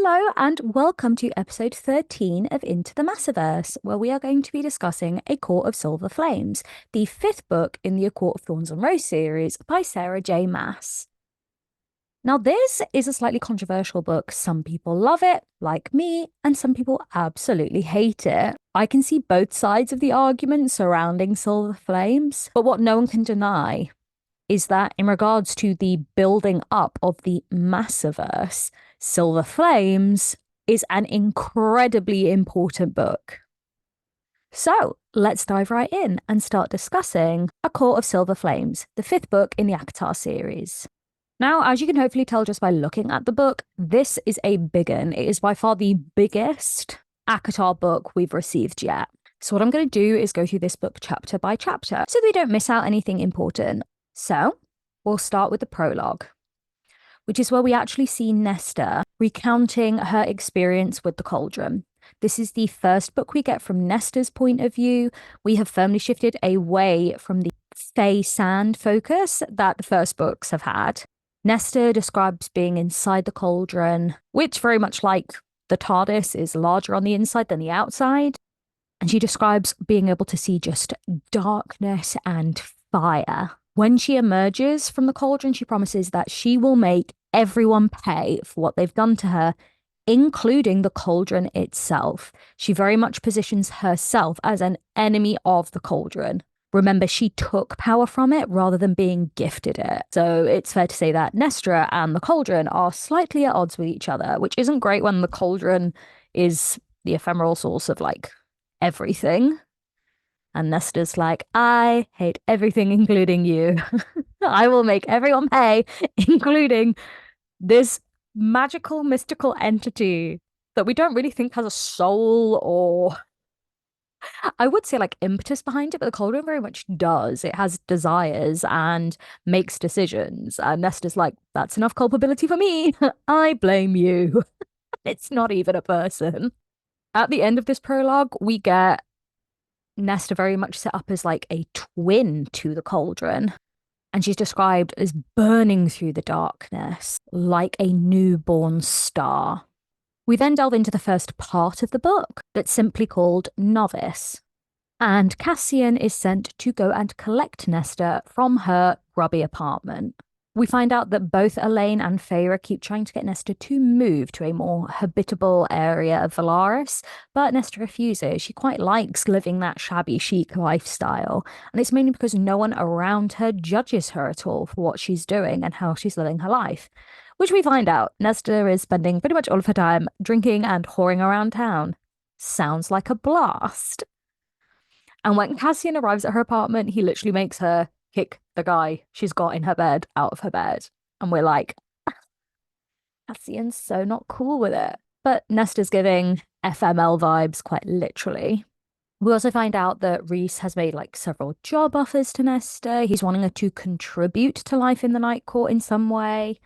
Hello and welcome to episode 13 of Into the Massiverse, where we are going to be discussing A Court of Silver Flames, the fifth book in the A Court of Thorns and Rose series by Sarah J Maas. Now, this is a slightly controversial book. Some people love it, like me, and some people absolutely hate it. I can see both sides of the argument surrounding Silver Flames, but what no one can deny is that in regards to the building up of the Massiverse, Silver Flames is an incredibly important book. So let's dive right in and start discussing A Court of Silver Flames, the fifth book in the ACOSF series. Now, as you can hopefully tell just by looking at the book, this is a big one. It is by far the biggest ACOSF book we've received yet. So what I'm going to do is go through this book chapter by chapter so that we don't miss out anything important. So we'll start with the prologue, which is where we actually see Nesta recounting her experience with the cauldron. This is the first book we get from Nesta's point of view. We have firmly shifted away from the Fey Sand focus that the first books have had. Nesta describes being inside the cauldron, which very much like the TARDIS is larger on the inside than the outside. And she describes being able to see just darkness and fire. When she emerges from the cauldron, she promises that she will make everyone pay for what they've done to her, including the cauldron itself. She very much positions herself as an enemy of the cauldron. Remember, she took power from it rather than being gifted it. So it's fair to say that Nesta and the cauldron are slightly at odds with each other, which isn't great when the cauldron is the ephemeral source of like everything. And Nesta's like, I hate everything, including you. I will make everyone pay, including this magical, mystical entity that we don't really think has a soul or, I would say, like impetus behind it, but the cauldron very much does. It has desires and makes decisions. And Nesta's like, that's enough culpability for me. I blame you. It's not even a person. At the end of this prologue, we get Nesta very much set up as like a twin to the cauldron. And she's described as burning through the darkness like a newborn star. We then delve into the first part of the book that's simply called Novice. And Cassian is sent to go and collect Nesta from her grubby apartment. We find out that both Elaine and Feyre keep trying to get Nesta to move to a more habitable area of Valaris, but Nesta refuses. She quite likes living that shabby chic lifestyle, and it's mainly because no one around her judges her at all for what she's doing and how she's living her life. Which we find out Nesta is spending pretty much all of her time drinking and whoring around town. Sounds like a blast. And when Cassian arrives at her apartment, he literally makes her kick the guy she's got in her bed out of her bed. And we're like, Cassian's so not cool with it. But Nesta's giving FML vibes quite literally. We also find out that Rhys has made like several job offers to Nesta. He's wanting her to contribute to life in the Night Court in some way.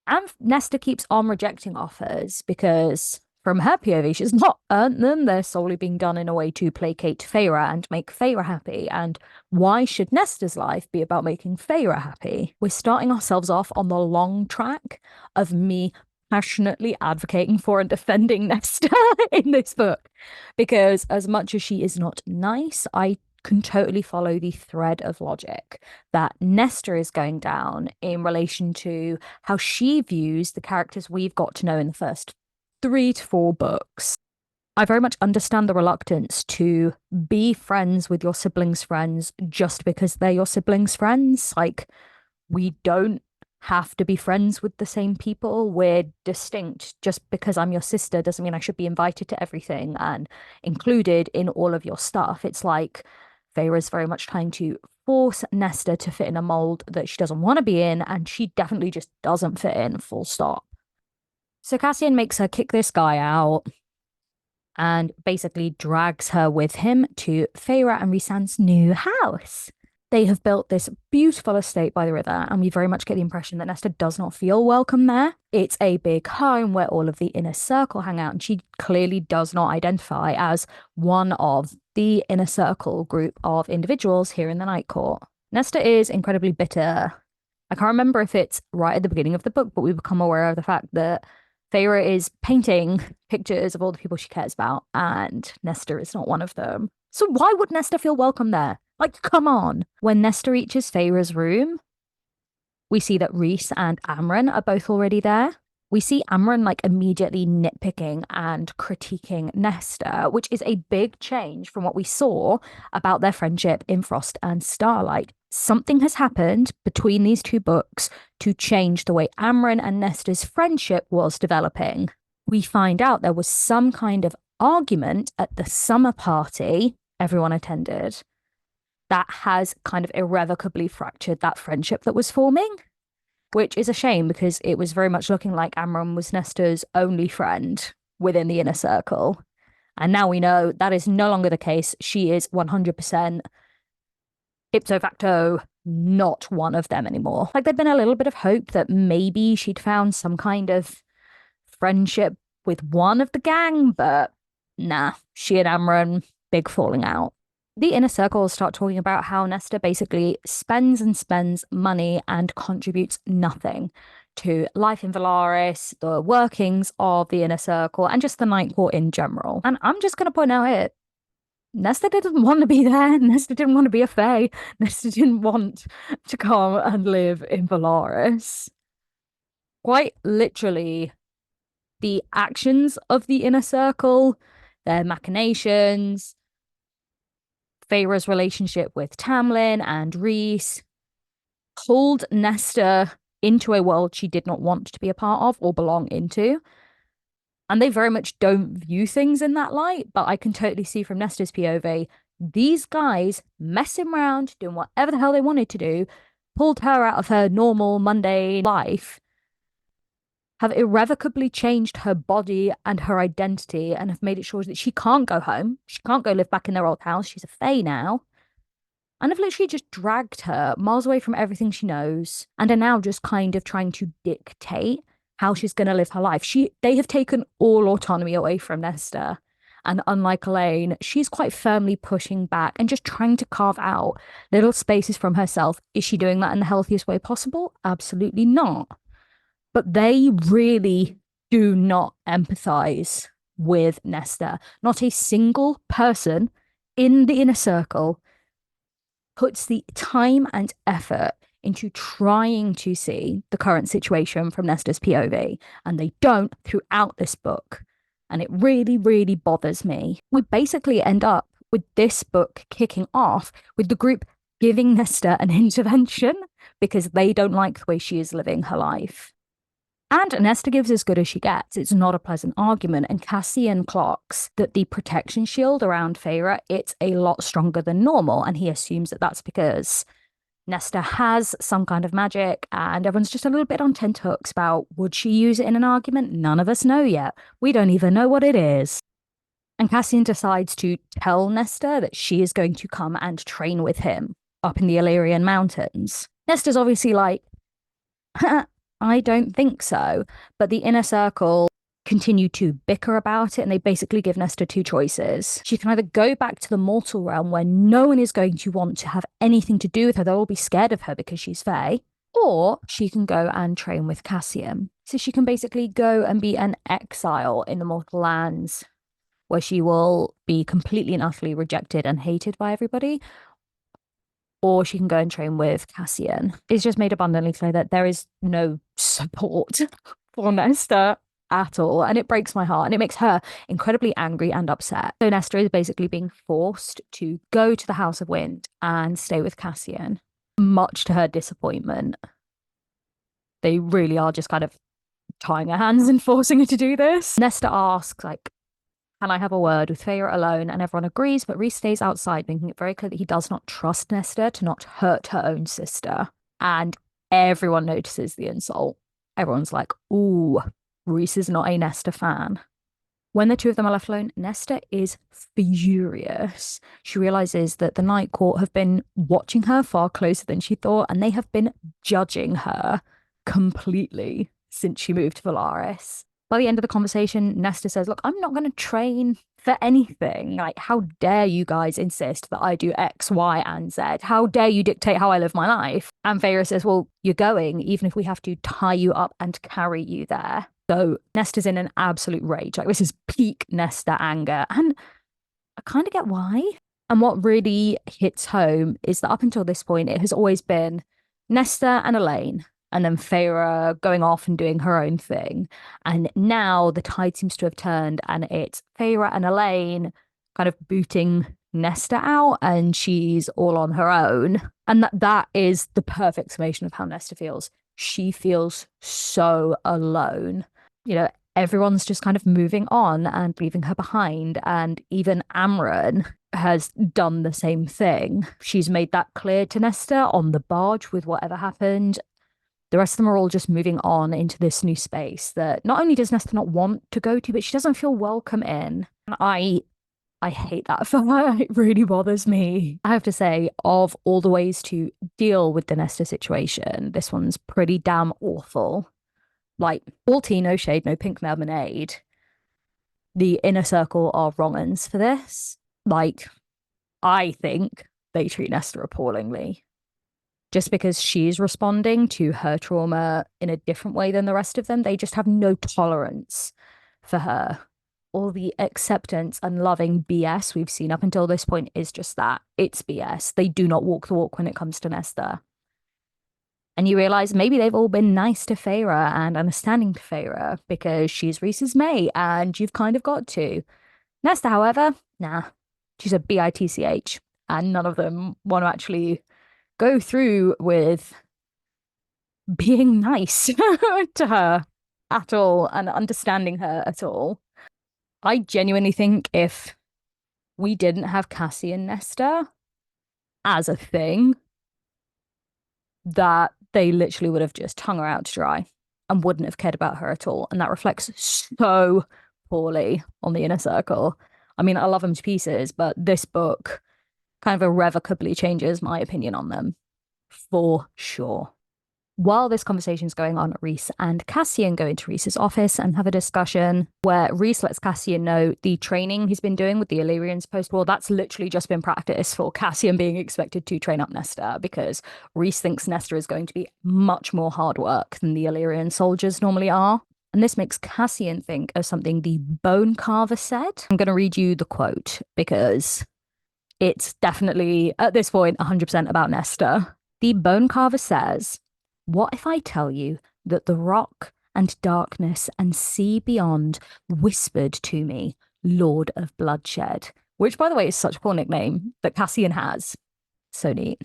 And Nesta keeps on rejecting offers because from her POV, she's not earned them. They're solely being done in a way to placate Feyre and make Feyre happy. And why should Nesta's life be about making Feyre happy? We're starting ourselves off on the long track of me passionately advocating for and defending Nesta in this book. Because as much as she is not nice, I can totally follow the thread of logic that Nesta is going down in relation to how she views the characters we've got to know in the first 3 to 4 books. I very much understand the reluctance to be friends with your siblings' friends just because they're your siblings' friends. Like, we don't have to be friends with the same people. We're distinct. Just because I'm your sister doesn't mean I should be invited to everything and included in all of your stuff. It's like Feyre's very much trying to force Nesta to fit in a mold that she doesn't want to be in, and she definitely just doesn't fit in, full stop. So Cassian makes her kick this guy out and basically drags her with him to Feyre and Rhysand's new house. They have built this beautiful estate by the river, and we very much get the impression that Nesta does not feel welcome there. It's a big home where all of the inner circle hang out, and she clearly does not identify as one of the inner circle group of individuals here in the Night Court. Nesta is incredibly bitter. I can't remember if it's right at the beginning of the book, but we become aware of the fact that Feyre is painting pictures of all the people she cares about, and Nesta is not one of them. So why would Nesta feel welcome there? Like, come on. When Nesta reaches Feyre's room, we see that Rhys and Amren are both already there. We see Amren like immediately nitpicking and critiquing Nesta, which is a big change from what we saw about their friendship in Frost and Starlight. Something has happened between these two books to change the way Amren and Nesta's friendship was developing. We find out there was some kind of argument at the summer party everyone attended that has kind of irrevocably fractured that friendship that was forming, which is a shame because it was very much looking like Amren was Nesta's only friend within the inner circle. And now we know that is no longer the case. She is 100% ipso facto not one of them anymore. Like, there'd been a little bit of hope that maybe she'd found some kind of friendship with one of the gang, but nah, she and Amren, big falling out. The inner circle start talking about how Nesta basically spends and spends money and contributes nothing to life in Valaris, the workings of the inner circle, and just the Night Court in general. And I'm just going to point out here, Nesta didn't want to be there. Nesta didn't want to be a fae. Nesta didn't want to come and live in Valaris. Quite literally, the actions of the inner circle, their machinations, Feyre's relationship with Tamlin and Rhys pulled Nesta into a world she did not want to be a part of or belong into. And they very much don't view things in that light, but I can totally see from Nesta's POV, these guys messing around, doing whatever the hell they wanted to do, pulled her out of her normal, mundane life, have irrevocably changed her body and her identity and have made it sure that she can't go home. She can't go live back in their old house. She's a fae now. And have literally just dragged her miles away from everything she knows and are now just kind of trying to dictate how she's going to live her life. They have taken all autonomy away from Nesta. And unlike Elaine, she's quite firmly pushing back and just trying to carve out little spaces from herself. Is she doing that in the healthiest way possible? Absolutely not. But they really do not empathize with Nesta. Not a single person in the inner circle puts the time and effort into trying to see the current situation from Nesta's POV, and they don't throughout this book. And it really, really bothers me. We basically end up with this book kicking off with the group giving Nesta an intervention because they don't like the way she is living her life. And Nesta gives as good as she gets. It's not a pleasant argument. And Cassian clocks that the protection shield around Feyre, it's a lot stronger than normal. And he assumes that that's because Nesta has some kind of magic and everyone's just a little bit on tenterhooks about would she use it in an argument? None of us know yet. We don't even know what it is. And Cassian decides to tell Nesta that she is going to come and train with him up in the Illyrian mountains. Nesta's obviously like, I don't think so. But the inner circle continue to bicker about it, and they basically give Nesta two choices. She can either go back to the mortal realm where no one is going to want to have anything to do with her, they'll all be scared of her because she's fae, or she can go and train with Cassian. So she can basically go and be an exile in the mortal lands where she will be completely and utterly rejected and hated by everybody, or she can go and train with Cassian. It's just made abundantly clear that there is no support for Nesta at all, and it breaks my heart, and it makes her incredibly angry and upset. So Nesta is basically being forced to go to the House of Wind and stay with Cassian, much to her disappointment. They really are just kind of tying her hands and forcing her to do this. Nesta asks, like, can I have a word with Feyre alone? And everyone agrees, but Rhys stays outside, making it very clear that he does not trust Nesta to not hurt her own sister. And everyone notices the insult. Everyone's like, ooh, Rhys is not a Nesta fan. When the two of them are left alone, Nesta is furious. She realizes that the Night Court have been watching her far closer than she thought, and they have been judging her completely since she moved to Valaris. By the end of the conversation, Nesta says, look, I'm not going to train for anything. Like, how dare you guys insist that I do X, Y, and Z? How dare you dictate how I live my life? And Feyre says, well, you're going, even if we have to tie you up and carry you there. So Nesta's in an absolute rage. Like, this is peak Nesta anger. And I kind of get why. And what really hits home is that up until this point, it has always been Nesta and Elaine, and then Feyre going off and doing her own thing. And now the tide seems to have turned, and it's Feyre and Elaine kind of booting Nesta out, and she's all on her own. And that is the perfect summation of how Nesta feels. She feels so alone. You know, everyone's just kind of moving on and leaving her behind. And even Amren has done the same thing. She's made that clear to Nesta on the barge with whatever happened. The rest of them are all just moving on into this new space that not only does Nesta not want to go to, but she doesn't feel welcome in. And I hate that for her. It really bothers me. I have to say, of all the ways to deal with the Nesta situation, this one's pretty damn awful. Like, all tea, no shade, no pink lemonade. The inner circle are wrong uns for this. Like, I think they treat Nesta appallingly. Just because she's responding to her trauma in a different way than the rest of them, they just have no tolerance for her. All the acceptance and loving BS we've seen up until this point is just that. It's BS. They do not walk the walk when it comes to Nesta. And you realize maybe they've all been nice to Feyre and understanding to Feyre because she's Rhys's mate and you've kind of got to. Nesta, however, nah, she's a bitch, and none of them want to actually go through with being nice to her at all and understanding her at all. I genuinely think if we didn't have Cassie and Nesta as a thing, that they literally would have just hung her out to dry and wouldn't have cared about her at all. And that reflects so poorly on the inner circle. I mean, I love them to pieces, but this book kind of irrevocably changes my opinion on them, for sure. While this conversation is going on, Rhys and Cassian go into Rhys's office and have a discussion where Rhys lets Cassian know the training he's been doing with the Illyrians post-war, that's literally just been practice for Cassian being expected to train up Nesta, because Rhys thinks Nesta is going to be much more hard work than the Illyrian soldiers normally are. And this makes Cassian think of something the Bone Carver said. I'm going to read you the quote because it's definitely, at this point, 100% about Nesta. The Bone Carver says, "What if I tell you that the rock and darkness and sea beyond whispered to me, Lord of Bloodshed?" Which, by the way, is such a cool nickname that Cassian has. So neat.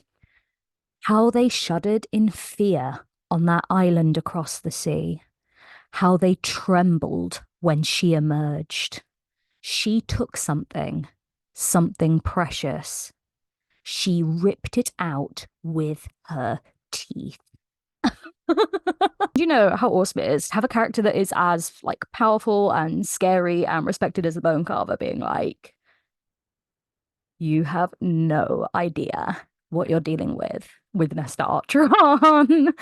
"How they shuddered in fear on that island across the sea. How they trembled when she emerged. She took something precious. She ripped it out with her teeth." You know how awesome it is to have a character that is as like powerful and scary and respected as the Bone Carver being like, you have no idea what you're dealing with Nesta Archeron.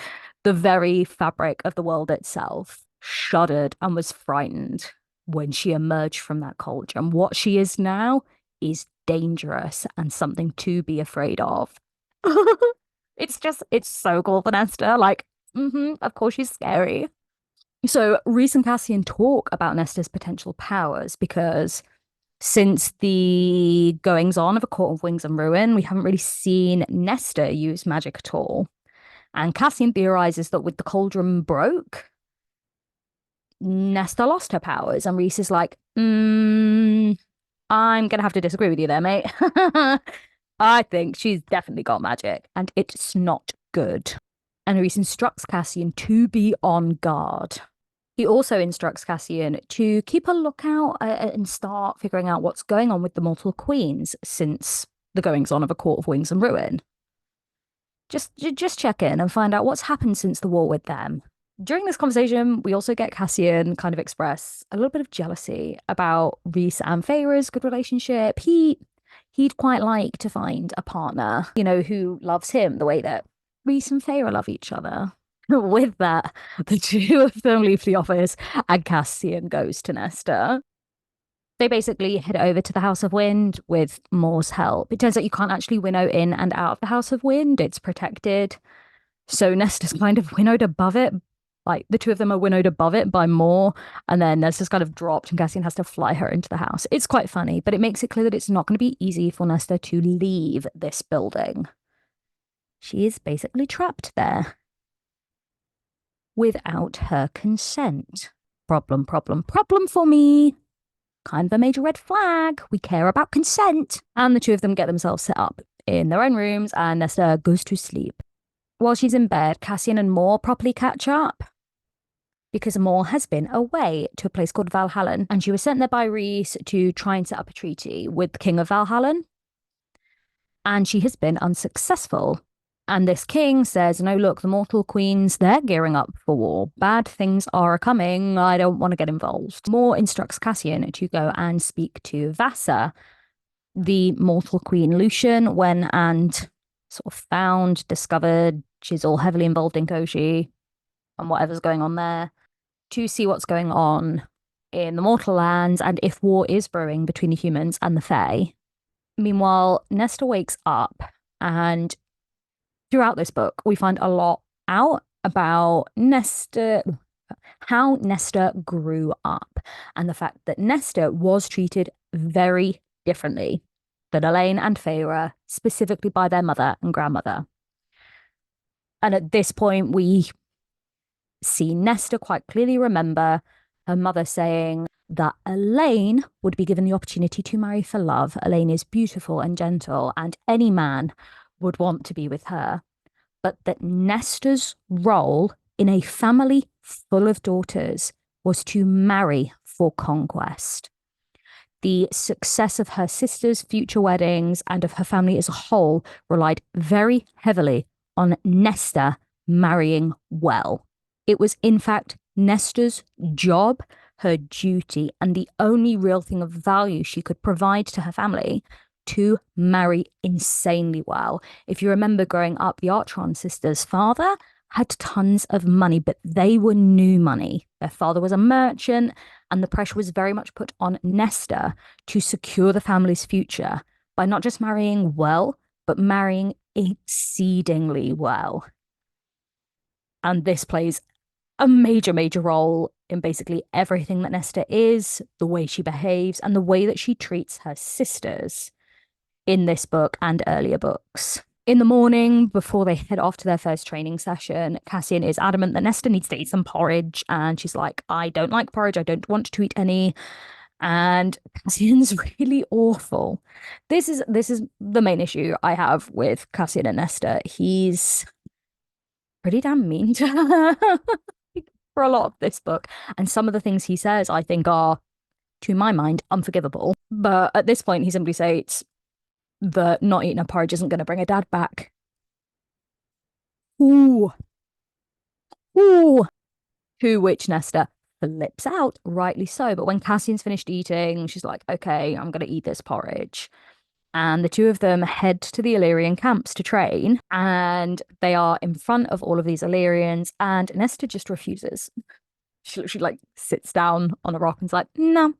The very fabric of the world itself shuddered and was frightened when she emerged from that cauldron. What she is now is dangerous and something to be afraid of. It's so cool for Nesta. Like, of course she's scary. So Rhys and Cassian talk about Nesta's potential powers because since the goings on of A Court of Wings and Ruin, we haven't really seen Nesta use magic at all. And Cassian theorizes that with the cauldron broke, Nesta lost her powers. And Rhys is like, I'm gonna have to disagree with you there, mate. I think she's definitely got magic, and it's not good. And Rhys instructs Cassian to be on guard. He also instructs Cassian to keep a lookout and start figuring out what's going on with the Mortal Queens since the goings on of A Court of Wings and Ruin. Just check in and find out what's happened since the war with them. During this conversation, we also get Cassian kind of express a little bit of jealousy about Rhys and Feyre's good relationship. He'd quite like to find a partner, you know, who loves him the way that Rhys and Feyre love each other. With that, the two of them leave the office and Cassian goes to Nesta. They basically head over to the House of Wind with Moore's help. It turns out you can't actually winnow in and out of the House of Wind. It's protected. So Nesta's kind of winnowed above it Like the two of them are winnowed above it by more, and then there's just kind of dropped, and Cassian has to fly her into the house. It's quite funny, but it makes it clear that it's not going to be easy for Nesta to leave this building. She is basically trapped there without her consent. Problem for me. Kind of a major red flag. We care about consent. And the two of them get themselves set up in their own rooms, and Nesta goes to sleep. While she's in bed, Cassian and Moore properly catch up because Moore has been away to a place called Valhallen, and she was sent there by Rhys to try and set up a treaty with the King of Valhallen. And she has been unsuccessful. And this king says, no, look, the mortal queens, they're gearing up for war. Bad things are coming. I don't want to get involved. Moore instructs Cassian to go and speak to Vassa, the mortal queen Lucian, when and sort of found, discovered she's all heavily involved in Koshi and whatever's going on there, to see what's going on in the mortal lands and if war is brewing between the humans and the Fae. Meanwhile, Nesta wakes up, and throughout this book, we find a lot out about Nesta, how Nesta grew up, and the fact that Nesta was treated very differently than Elaine and Feyre, specifically by their mother and grandmother. And at this point, we see Nesta quite clearly remember her mother saying that Elaine would be given the opportunity to marry for love. Elaine is beautiful and gentle, and any man would want to be with her. But that Nesta's role in a family full of daughters was to marry for conquest. The success of her sister's future weddings and of her family as a whole relied very heavily on Nesta marrying well. It was, in fact, Nesta's job, her duty, and the only real thing of value she could provide to her family to marry insanely well. If you remember growing up, the Archeron sisters' father had tons of money, but they were new money. Their father was a merchant, and the pressure was very much put on Nesta to secure the family's future by not just marrying well, but marrying exceedingly well. And this plays a major, major role in basically everything that Nesta is, the way she behaves, and the way that she treats her sisters in this book and earlier books. In the morning, before they head off to their first training session, Cassian is adamant that Nesta needs to eat some porridge, and she's like, I don't like porridge, I don't want to eat any. And Cassian's really awful. This is the main issue I have with Cassian and Nesta. He's pretty damn mean to her for a lot of this book. And some of the things he says, I think, are, to my mind, unforgivable. But at this point, he simply states that not eating a porridge isn't going to bring her dad back. Ooh. To which Nesta flips out, rightly so. But when Cassian's finished eating, she's like, okay, I'm going to eat this porridge. And the two of them head to the Illyrian camps to train, and they are in front of all of these Illyrians, and Nesta just refuses. She literally like sits down on a rock and's like, no,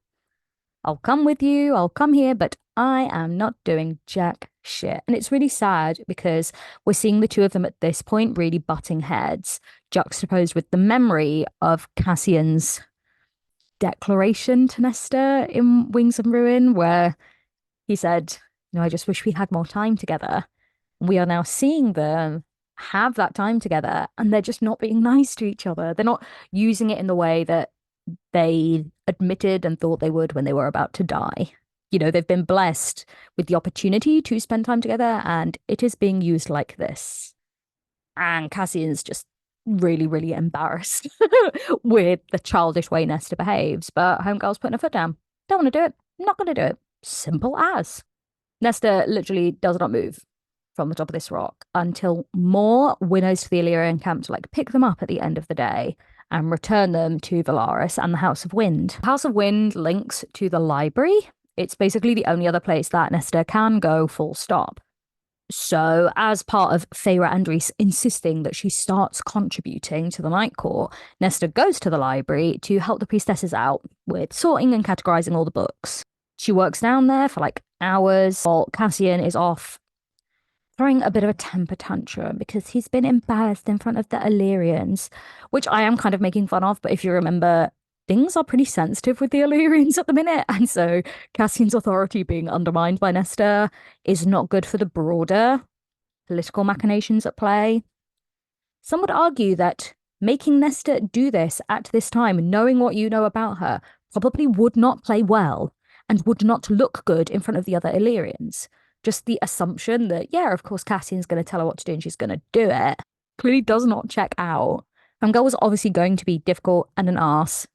I'll come with you, I'll come here, but I am not doing jack shit. And it's really sad because we're seeing the two of them at this point really butting heads, juxtaposed with the memory of Cassian's declaration to Nesta in Wings of Ruin, where he said, I just wish we had more time together. We are now seeing them have that time together, and they're just not being nice to each other. They're not using it in the way that they admitted and thought they would when they were about to die. They've been blessed with the opportunity to spend time together, and it is being used like this. And Cassian's just really, really embarrassed with the childish way Nesta behaves. But Homegirl's putting her foot down. Don't want to do it. Not going to do it. Simple as. Nesta literally does not move from the top of this rock until Moore winnows to the Illyrian camp to pick them up at the end of the day and return them to Valaris and the House of Wind. House of Wind links to the library. It's basically the only other place that Nesta can go, full stop. So, as part of Feyre and Rhys insisting that she starts contributing to the Night Court, Nesta goes to the library to help the priestesses out with sorting and categorizing all the books. She works down there for hours while Cassian is off throwing a bit of a temper tantrum because he's been embarrassed in front of the Illyrians, which I am kind of making fun of. But if you remember, things are pretty sensitive with the Illyrians at the minute. And so Cassian's authority being undermined by Nesta is not good for the broader political machinations at play. Some would argue that making Nesta do this at this time, knowing what you know about her, probably would not play well and would not look good in front of the other Illyrians. Just the assumption that, yeah, of course, Cassian's going to tell her what to do and she's going to do it clearly does not check out. Fangirl was obviously going to be difficult and an arse.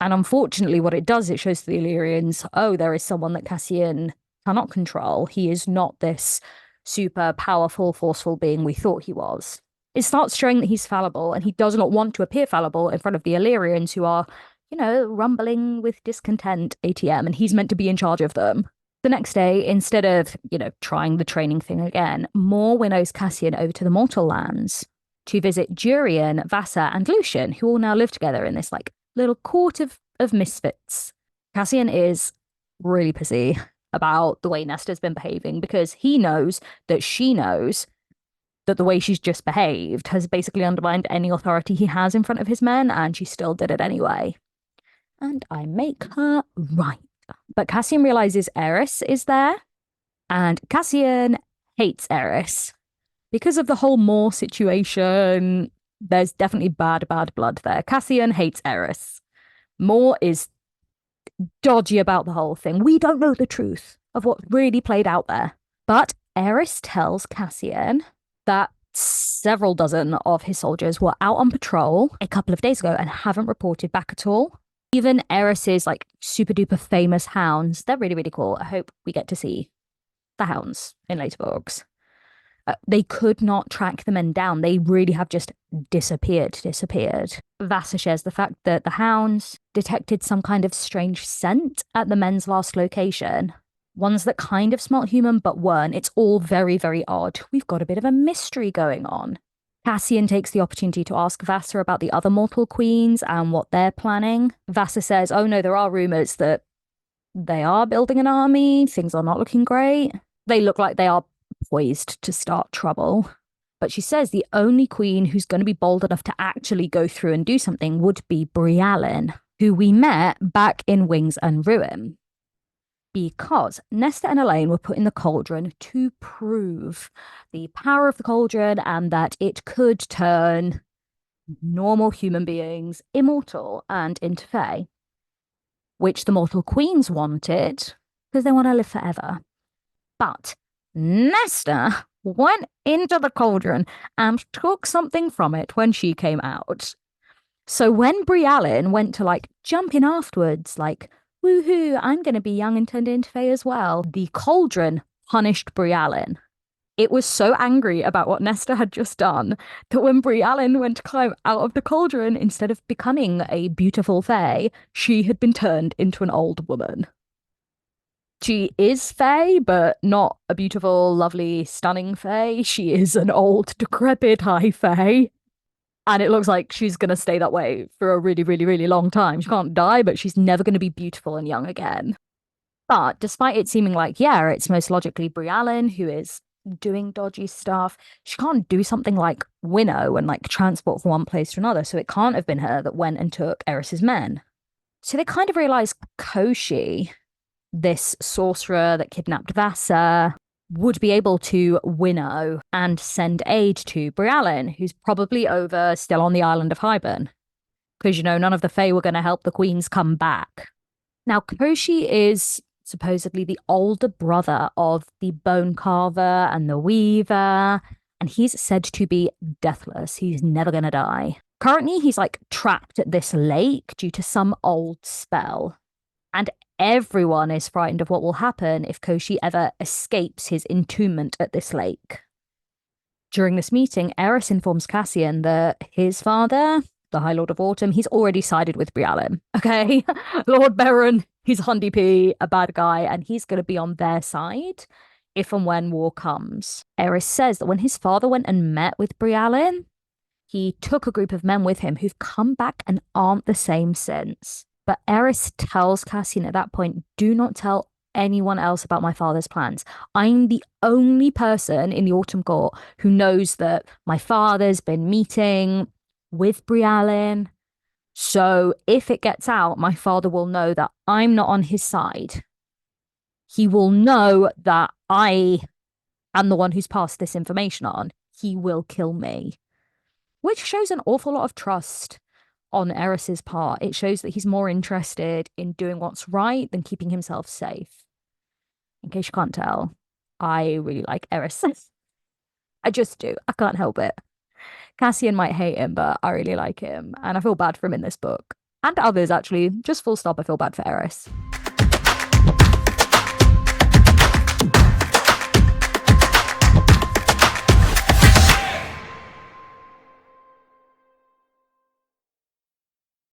And unfortunately, what it does, it shows to the Illyrians, oh, there is someone that Cassian cannot control. He is not this super powerful, forceful being we thought he was. It starts showing that he's fallible and he does not want to appear fallible in front of the Illyrians who are, you know, rumbling with discontent ATM, and he's meant to be in charge of them. The next day, instead of, you know, trying the training thing again, Moore winnows Cassian over to the Mortal Lands to visit Durian, Vassar, and Lucian, who all now live together in this, like, little court of misfits. Cassian is really pissy about the way Nesta's been behaving because he knows that she knows that the way she's just behaved has basically undermined any authority he has in front of his men, and she still did it anyway. And I make her right. But Cassian realizes Eris is there, and Cassian hates Eris. Because of the whole Moore situation, there's definitely bad blood there. Cassian hates Eris. Moore is dodgy about the whole thing. We don't know the truth of what really played out there. But Eris tells Cassian that several dozen of his soldiers were out on patrol a couple of days ago and haven't reported back at all. Even Eris's like super duper famous hounds, they're really, really cool. I hope we get to see the hounds in later books. They could not track the men down. They really have just disappeared. Vassar shares the fact that the hounds detected some kind of strange scent at the men's last location. Ones that kind of smelt human but weren't. It's all very, very odd. We've got a bit of a mystery going on. Cassian takes the opportunity to ask Vassar about the other mortal queens and what they're planning. Vassar says, oh no, there are rumors that they are building an army. Things are not looking great. They look like they are poised to start trouble. But she says the only queen who's going to be bold enough to actually go through and do something would be Brialyn, who we met back in Wings and Ruin. Because Nesta and Elaine were put in the cauldron to prove the power of the cauldron and that it could turn normal human beings immortal and into fae, which the mortal queens wanted because they want to live forever. But Nesta went into the cauldron and took something from it when she came out. So when Brialyn went to like jump in afterwards, like, woohoo, I'm going to be young and turned into fae as well, the cauldron punished Brialyn. It was so angry about what Nesta had just done that when Brialyn went to climb out of the cauldron, instead of becoming a beautiful fae, she had been turned into an old woman. She is fae, but not a beautiful, lovely, stunning fae. She is an old, decrepit high fae. And it looks like she's going to stay that way for a really, really, really long time. She can't die, but she's never going to be beautiful and young again. But despite it seeming like, yeah, it's most logically Brialyn who is doing dodgy stuff, she can't do something like winnow and like transport from one place to another. So it can't have been her that went and took Eris's men. So they kind of realize Koshi, this sorcerer that kidnapped Vassar, would be able to winnow and send aid to Brialyn, who's probably over still on the island of Hybern. Because, you know, none of the Fae were going to help the queens come back. Now, Koshi is supposedly the older brother of the bone carver and the weaver, and he's said to be deathless. He's never going to die. Currently, he's like trapped at this lake due to some old spell. And everyone is frightened of what will happen if Koshi ever escapes his entombment at this lake. During this meeting, Eris informs Cassian that his father, the High Lord of Autumn, he's already sided with Brialyn. Okay, Lord Beron, he's Hundy P, a bad guy, and he's going to be on their side if and when war comes. Eris says that when his father went and met with Brialyn, he took a group of men with him who've come back and aren't the same since. But Eris tells Cassian at that point, do not tell anyone else about my father's plans. I'm the only person in the Autumn Court who knows that my father's been meeting with Brialyn. So if it gets out, my father will know that I'm not on his side. He will know that I am the one who's passed this information on. He will kill me, which shows an awful lot of trust on Eris's part. It shows that he's more interested in doing what's right than keeping himself safe. In case you can't tell, I really like Eris. I just do. I can't help it. Cassian might hate him, but I really like him. And I feel bad for him in this book. And others, actually. Just full stop, I feel bad for Eris.